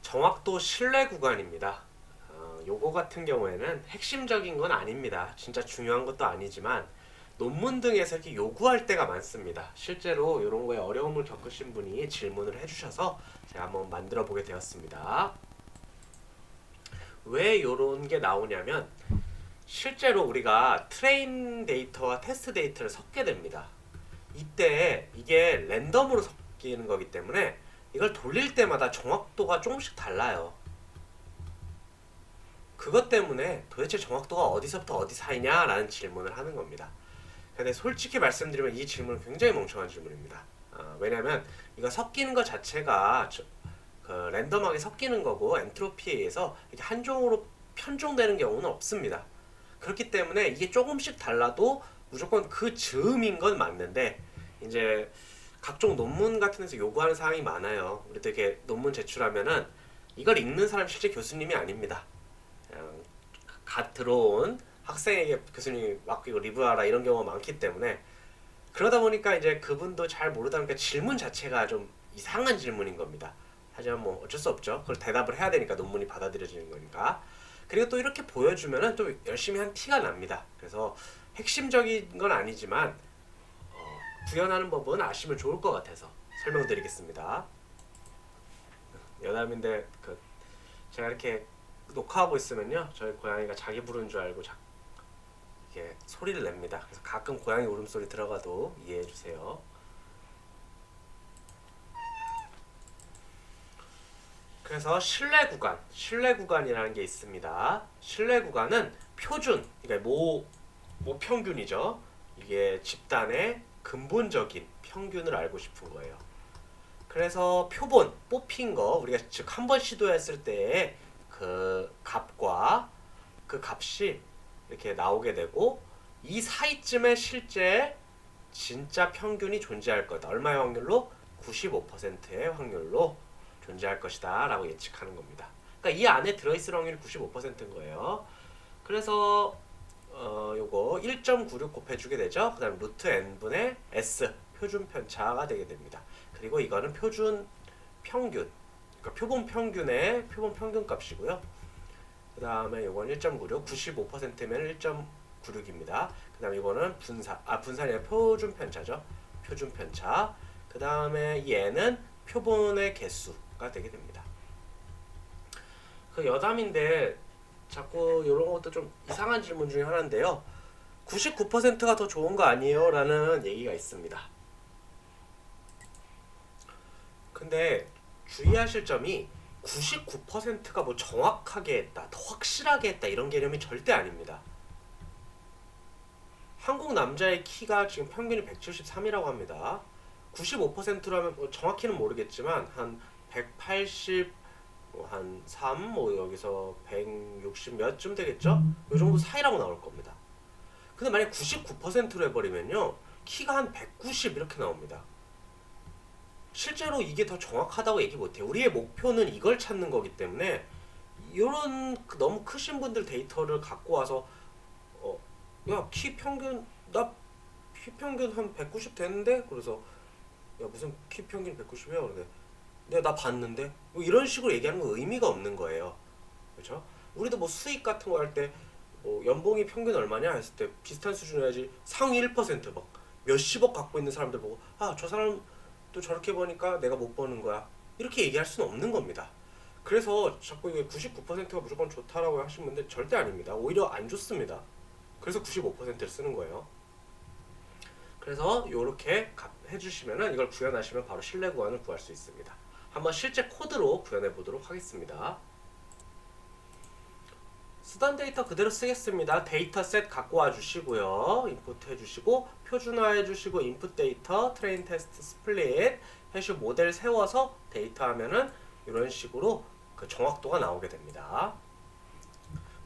정확도 신뢰 구간입니다. 요거 같은 경우에는 핵심적인 건 아닙니다. 진짜 중요한 것도 아니지만 논문 등에서 이렇게 요구할 때가 많습니다. 실제로 이런 거에 어려움을 겪으신 분이 질문을 해주셔서 제가 한번 만들어 보게 되었습니다. 왜 이런 게 나오냐면 실제로 우리가 트레인 데이터와 테스트 데이터를 섞게 됩니다. 이때 이게 랜덤으로 섞이는 거기 때문에 이걸 돌릴 때마다 정확도가 조금씩 달라요. 그것 때문에 도대체 정확도가 어디서부터 어디 사이냐 라는 질문을 하는 겁니다. 근데 솔직히 말씀드리면 이 질문은 굉장히 멍청한 질문입니다. 왜냐면 이거 섞이는 것 자체가 랜덤하게 섞이는 거고 엔트로피에 의해서 이렇게 한종으로 편종되는 경우는 없습니다. 그렇기 때문에 이게 조금씩 달라도 무조건 그 즈음인 건 맞는데 이제 각종 논문 같은 데서 요구하는 사항이 많아요. 우리도 이렇게 논문 제출하면은 이걸 읽는 사람이 실제 교수님이 아닙니다. 그냥 갓 들어온 학생에게 교수님이 맡기고 리뷰하라 이런 경우가 많기 때문에 그러다 보니까 이제 그분도 잘 모르다 보니까 질문 자체가 좀 이상한 질문인 겁니다. 하지만 뭐 어쩔 수 없죠. 그걸 대답을 해야 되니까 논문이 받아들여지는 거니까. 그리고 또 이렇게 보여주면은 또 열심히 한 티가 납니다. 그래서 핵심적인 건 아니지만 구현하는 법은 아시면 좋을 것 같아서 설명드리겠습니다. 여담인데 제가 이렇게 녹화하고 있으면요 저희 고양이가 자기 부르는 줄 알고 이렇게 소리를 냅니다. 그래서 가끔 고양이 울음소리 들어가도 이해해 주세요. 그래서 신뢰 구간이라는 게 있습니다. 신뢰 구간은 표준, 그러니까 모 평균이죠. 이게 집단의 근본적인 평균을 알고 싶은 거예요. 그래서 표본, 뽑힌 거, 우리가 즉 한 번 시도했을 때의 그 값과 그 값이 이렇게 나오게 되고 이 사이쯤에 실제 진짜 평균이 존재할 거다. 얼마의 확률로? 95%의 확률로 존재할 것이다 라고 예측하는 겁니다. 그러니까 이 안에 들어있을 확률이 95%인 거예요. 그래서 요거 1.96 곱해주게 되죠. 그 다음 루트 n분의 s 표준 편차가 되게 됩니다. 그리고 이거는 표준 평균, 그러니까 표본 평균의 표본 평균 값이고요. 그 다음에 요건 1.96, 95%면 1.96입니다. 그 다음에 이거는 분산이 아니라 표준 편차죠. 표준 편차. 그 다음에 얘는 표본의 개수가 되게 됩니다. 그 여담인데 자꾸 이런 것도 좀 이상한 질문 중에 하나인데요. 99%가 더 좋은 거 아니에요? 라는 얘기가 있습니다. 근데 주의하실 점이 99%가 뭐 정확하게 했다, 더 확실하게 했다 이런 개념이 절대 아닙니다. 한국 남자의 키가 지금 평균이 173이라고 합니다. 95%라면 뭐 정확히는 모르겠지만 한 180, 한 3, 뭐 여기서 160 몇쯤 되겠죠? 이 정도 사이라고 나올 겁니다. 근데 만약 99%로 해버리면요 키가 한 190 이렇게 나옵니다. 실제로 이게 더 정확하다고 얘기 못해요. 우리의 목표는 이걸 찾는 거기 때문에 이런 너무 크신 분들 데이터를 갖고 와서 야 키 평균 나 키 평균 한 190 되는데 그래서 야 무슨 키 평균 190이야 그런데 내가 나 봤는데 뭐 이런 식으로 얘기하는 건 의미가 없는 거예요. 그렇죠? 우리도 뭐 수익 같은 거 할 때 뭐 연봉이 평균 얼마냐 했을 때 비슷한 수준 해야지 상위 1%막 몇십억 갖고 있는 사람들 보고 아 저 사람 또 저렇게 버니까 내가 못 버는 거야 이렇게 얘기할 수는 없는 겁니다. 그래서 자꾸 이게 99%가 무조건 좋다라고 하시는 분들 절대 아닙니다. 오히려 안 좋습니다. 그래서 95%를 쓰는 거예요. 그래서 이렇게 해주시면은 이걸 구현하시면 바로 신뢰 구간을 구할 수 있습니다. 한번 실제 코드로 구현해 보도록 하겠습니다. 쓰던 데이터 그대로 쓰겠습니다. 데이터셋 갖고 와 주시고요. 임포트 해주시고 표준화해 주시고 인풋 데이터, 트레인 테스트 스플릿 해서 모델 세워서 데이터 하면은 이런 식으로 그 정확도가 나오게 됩니다.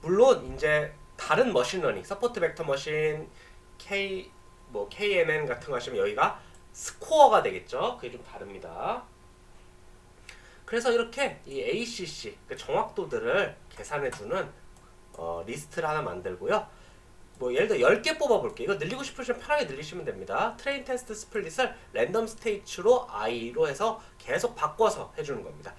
물론 이제 다른 머신러닝, 서포트 벡터 머신, KNN 같은 거 하시면 여기가 스코어가 되겠죠. 그게 좀 다릅니다. 그래서 이렇게 이 ACC 그 정확도들을 계산해주는 리스트를 하나 만들고요. 뭐 예를 들어 10개 뽑아볼게요. 이거 늘리고 싶으시면 편하게 늘리시면 됩니다. 트레인 테스트 스플릿을 랜덤 스테이츠로 i로 해서 계속 바꿔서 해주는 겁니다.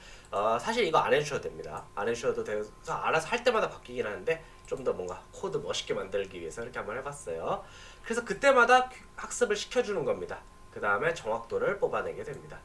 사실 이거 안 해주셔도 됩니다. 안 해주셔도 돼서 알아서 할 때마다 바뀌긴 하는데 좀 더 뭔가 코드 멋있게 만들기 위해서 이렇게 한번 해봤어요. 그래서 그때마다 학습을 시켜주는 겁니다. 그 다음에 정확도를 뽑아내게 됩니다.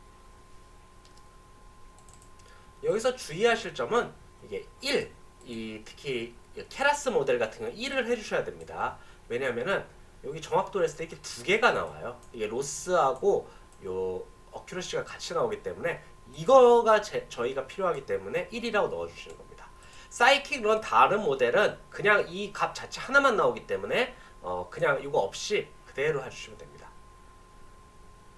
여기서 주의하실 점은 이게 1, 특히 케라스 모델 같은 경우 1을 해주셔야 됩니다. 왜냐면은 여기 정확도 했을 때 이렇게 두 개가 나와요. 이게 로스하고 요 어큐러시가 같이 나오기 때문에 이거가 저희가 필요하기 때문에 1이라고 넣어주시는 겁니다. 사이킥 런 다른 모델은 그냥 이 값 자체 하나만 나오기 때문에 그냥 이거 없이 그대로 해주시면 됩니다.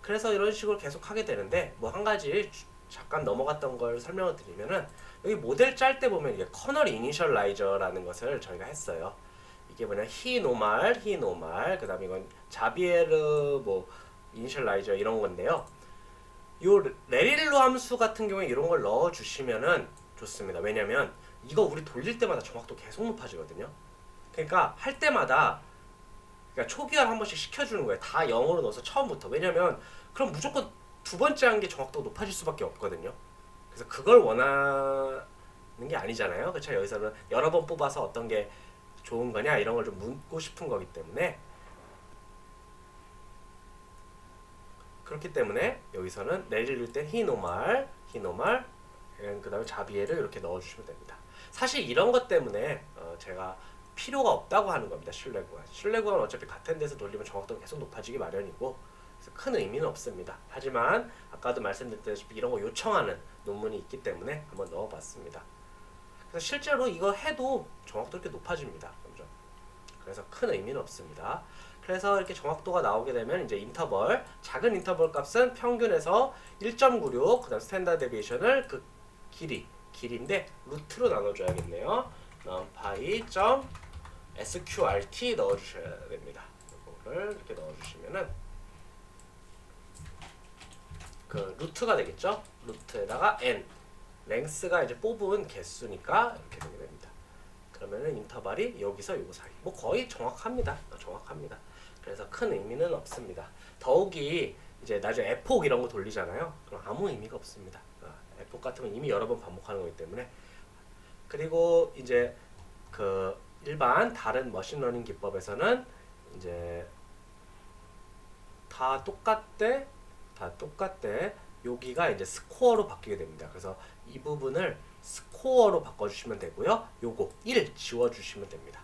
그래서 이런 식으로 계속 하게 되는데 뭐 한 가지 잠깐 넘어갔던 걸 설명을 드리면은 여기 모델 짤 때 보면 이게 커널 이니셜라이저라는 것을 저희가 했어요. 이게 뭐냐 히 노말 그 다음에 이건 자비에르 뭐 이니셜라이저 이런 건데요. 요 레릴로 함수 같은 경우에 이런 걸 넣어 주시면은 좋습니다. 왜냐면 이거 우리 돌릴 때마다 정확도 계속 높아지거든요. 그러니까 할 때마다 그러니까 초기화를 한 번씩 시켜주는 거예요. 다 0으로 넣어서 처음부터. 왜냐면 그럼 무조건 두 번째 한 게 정확도가 높아질 수밖에 없거든요. 그래서 그걸 원하는 게 아니잖아요. 그렇죠? 여기서는 여러 번 뽑아서 어떤 게 좋은 거냐 이런 걸 좀 묻고 싶은 거기 때문에 그렇기 때문에 여기서는 내릴 때 히노말 그 다음에 자비에를 이렇게 넣어주시면 됩니다. 사실 이런 것 때문에 제가 필요가 없다고 하는 겁니다. 신뢰 구간. 신뢰 구간은 어차피 같은 데서 돌리면 정확도가 계속 높아지기 마련이고 그래서 큰 의미는 없습니다. 하지만 아까도 말씀드렸다시피 이런 거 요청하는 논문이 있기 때문에 한번 넣어봤습니다. 그래서 실제로 이거 해도 정확도 이렇게 높아집니다. 점점. 그래서 큰 의미는 없습니다. 그래서 이렇게 정확도가 나오게 되면 이제 인터벌, 작은 인터벌 값은 평균에서 1.96, 그다음 스탠다드 데비에이션을 그 길이인데 루트로 나눠줘야겠네요. numpy sqrt 넣어주셔야 됩니다. 이거를 이렇게 넣어주시면은 그 루트가 되겠죠. 루트에다가 n, 랭스가 이제 뽑은 개수니까 이렇게 되게 됩니다. 그러면은 인터벌이 여기서 요거 사이, 뭐 거의 정확합니다. 정확합니다. 그래서 큰 의미는 없습니다. 더욱이 이제 나중에 에폭 이런 거 돌리잖아요. 그럼 아무 의미가 없습니다. 에폭 같은 건 이미 여러 번 반복하는 거기 때문에. 그리고 이제 그 일반 다른 머신러닝 기법에서는 이제 다 똑같대 여기가 이제 스코어로 바뀌게 됩니다. 그래서 이 부분을 스코어로 바꿔주시면 되고요. 요거 1 지워주시면 됩니다.